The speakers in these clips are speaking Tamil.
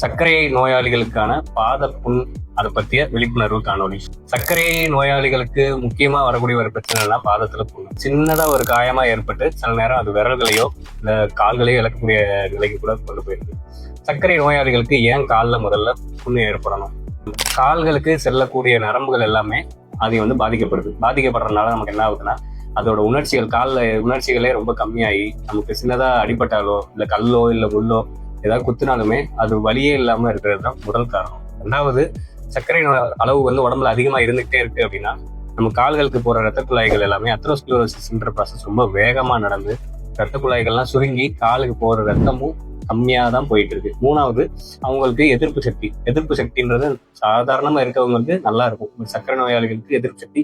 சர்க்கரை நோயாளிகளுக்கான பாத புண் அதை பற்றிய விழிப்புணர்வு காணொலி. சர்க்கரை நோயாளிகளுக்கு முக்கியமா வரக்கூடிய ஒரு பிரச்சனைனா பாதத்துல புண்ணு. சின்னதா ஒரு காயமா ஏற்பட்டு சில நேரம் அது விரல்களையோ இல்ல கால்களையோ இழக்கக்கூடிய நிலைக்கு கூட கொண்டு போயிருக்கு. சர்க்கரை நோயாளிகளுக்கு ஏன் காலில் முதல்ல புண்ணு ஏற்படணும்? கால்களுக்கு செல்லக்கூடிய நரம்புகள் எல்லாமே அது பாதிக்கப்படுது. பாதிக்கப்படுறதுனால நமக்கு என்ன ஆகுதுன்னா, அதோட உணர்ச்சிகள் காலில் உணர்ச்சிகளே ரொம்ப கம்மியாகி நமக்கு சின்னதா அடிபட்டாலோ இல்லை கல்லோ இல்லை முள்ளோ ஏதாவது குத்துனாலுமே அது வலியே இல்லாம இருக்கிறது தான் முதல் காரணம். ரெண்டாவது, சர்க்கரை அளவு உடம்புல அதிகமா இருந்துகிட்டே இருக்கு அப்படின்னா நம்ம கால்களுக்கு போற ரத்த குழாய்கள் எல்லாமே அத்ரோஸ்க்ளரோசிஸ்ன்ற ப்ராசஸ் ரொம்ப வேகமா நடந்து ரத்த குழாய்கள்லாம் சுருங்கி காலுக்கு போற ரத்தமும் கம்மியா தான் போயிட்டு இருக்கு. மூணாவது, அவங்களுக்கு எதிர்ப்பு சக்தின்றது சாதாரணமா இருக்கவங்களுக்கு நல்லா இருக்கும். சர்க்கரை நோயாளிகளுக்கு எதிர்ப்பு சக்தி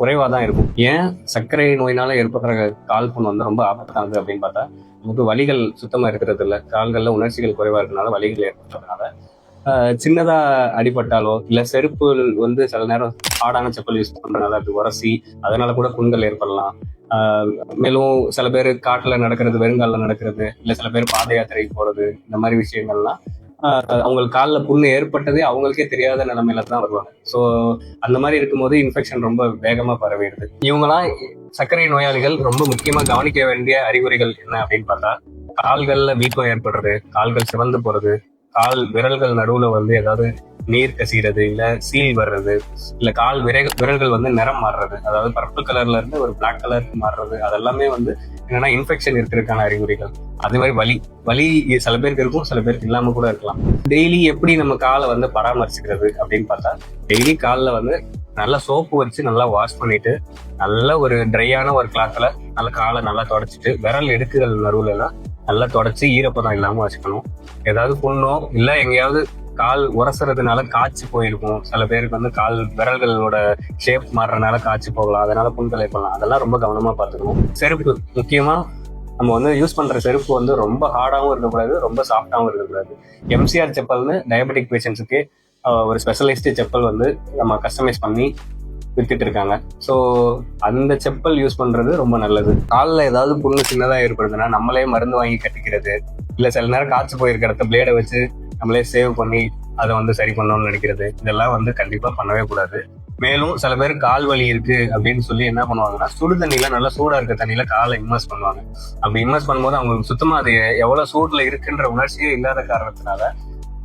குறைவா தான் இருக்கும். ஏன் சர்க்கரை நோயினால ஏற்படுற கால் புண் ரொம்ப ஆபத்தானது அப்படின்னு பார்த்தா, நமக்கு வலிகள் சுத்தமா இருக்கிறது இல்லை, கால்கள்ல உணர்ச்சிகள் குறைவா இருக்கிறதுனால வலிகள் ஏற்படுறதுனால சின்னதா அடிபட்டாலோ இல்ல செருப்பு சில நேரம் ஹார்டான செப்பல் யூஸ் பண்றதுனால அது உரசி அதனால கூட புண்கள் ஏற்படலாம். மேலும் சில பேர் காட்டுல நடக்கிறது, வெறுங்காலில் நடக்கிறது, இல்ல சில பேர் பாத யாத்திரைக்கு போறது, இந்த மாதிரி விஷயங்கள்லாம் அவங்களுக்கு காலில் புண்ணு ஏற்பட்டதே அவங்களுக்கே தெரியாத நிலைமையில தான் வருவாங்க. ஸோ அந்த மாதிரி இருக்கும்போது இன்ஃபெக்ஷன் ரொம்ப வேகமா பரவிடுது. இவங்கெல்லாம் சர்க்கரை நோயாளிகள் ரொம்ப முக்கியமா கவனிக்க வேண்டிய அறிகுறிகள் என்ன அப்படின்னு பார்த்தா, கால்கள்ல வீக்கம் ஏற்படுறது, கால்கள் சிவந்து போறது, கால் விரல்கள் நடுவுல ஏதாவது நீர் கசிகிறது, இல்ல சீல் வர்றது, இல்ல கால் விரல்கள் நிறம் மாறுறது, அதாவது பர்பிள் கலர்ல இருந்து ஒரு பிளாக் கலருக்கு மாறுறது, அதெல்லாமே என்னன்னா இன்ஃபெக்ஷன் இருக்கிறதுக்கான அறிகுறிகள். அதே மாதிரி வலி சில பேருக்கு இருக்கும், சில பேருக்கு இல்லாம கூட இருக்கலாம். டெய்லி எப்படி நம்ம காலை பராமரிச்சுக்கிறது அப்படின்னு பார்த்தா, டெய்லி காலில் நல்லா சோப்பு வச்சு நல்லா வாஷ் பண்ணிட்டு நல்ல ஒரு ட்ரையான ஒரு கிளாத்ல நல்லா காலை நல்லா தொடச்சிட்டு விரல் எடுக்குகள் நடுவுல எல்லாம் நல்லா தொடச்சி ஈரப்பதம் இல்லாம வச்சுக்கணும். ஏதாவது புண்ணோ இல்ல எங்கேயாவது கால் உரசுறதுனால காய்ச்சி போயிருக்கும், சில பேருக்கு கால் விரல்களோட ஷேப் மாறுறதுனால காய்ச்சி போகலாம், அதனால புண்கள் ஏற்படலாம். அதெல்லாம் ரொம்ப கவனமா பார்த்துக்கணும். செருப்பு முக்கியமா நம்ம யூஸ் பண்ற செருப்பு ரொம்ப ஹார்டாகவும் இருக்கக்கூடாது, ரொம்ப சாஃப்டாகவும் இருக்கக்கூடாது. எம்சிஆர் செப்பல்னு டயபெட்டிக் பேஷண்ட்ஸுக்கு ஒரு ஸ்பெஷலைஸ்டு செப்பல் நம்ம கஸ்டமைஸ் பண்ணி வித்துட்டு இருக்காங்க. ஸோ அந்த செப்பல் யூஸ் பண்றது ரொம்ப நல்லது. காலில் ஏதாவது புண்ணு சின்னதாக ஏற்படுதுன்னா நம்மளே மருந்து வாங்கி கட்டிக்கிறது, இல்லை சில நேரம் காய்ச்சி போயிருக்க இடத்த பிளேடை வச்சு நம்மளே சேவ் பண்ணி அதை சரி பண்ணணும்னு நினைக்கிறது, இதெல்லாம் கண்டிப்பா பண்ணவே கூடாது. மேலும் சில பேர் கால் வலி இருக்கு அப்படின்னு சொல்லி என்ன பண்ணுவாங்கன்னா, சுடு தண்ணியில நல்லா சூடா இருக்க தண்ணியில காலை இம்மர்ஸ் பண்ணுவாங்க. அப்படி இம்மர்ஸ் பண்ணும்போது அவங்களுக்கு சுத்தமா அது எவ்வளவு சூட்ல இருக்குன்ற உணர்ச்சியே இல்லாத காரணத்தினால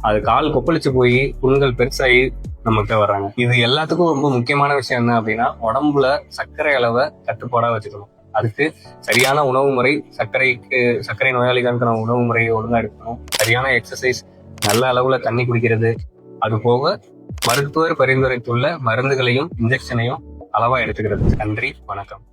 அது கால் கொப்பளிச்சு போய் புண்கள் பெருசாகி நம்மகிட்ட வர்றாங்க. இது எல்லாத்துக்கும் ரொம்ப முக்கியமான விஷயம் என்ன அப்படின்னா, உடம்புல சர்க்கரை அளவை கட்டுப்பாடா வச்சுக்கணும். அதுக்கு சரியான உணவு முறை, சர்க்கரை நோயாளிகளுக்கான உணவு முறையை ஒழுங்கா எடுக்கணும், சரியான எக்ஸசைஸ், நல்ல அளவுல தண்ணி குடிக்கிறது, அது போக மருத்துவர் பரிந்துரைத்துள்ள மருந்துகளையும் இன்ஜெக்ஷனையும் அளவா எடுத்துக்கிறது. நன்றி, வணக்கம்.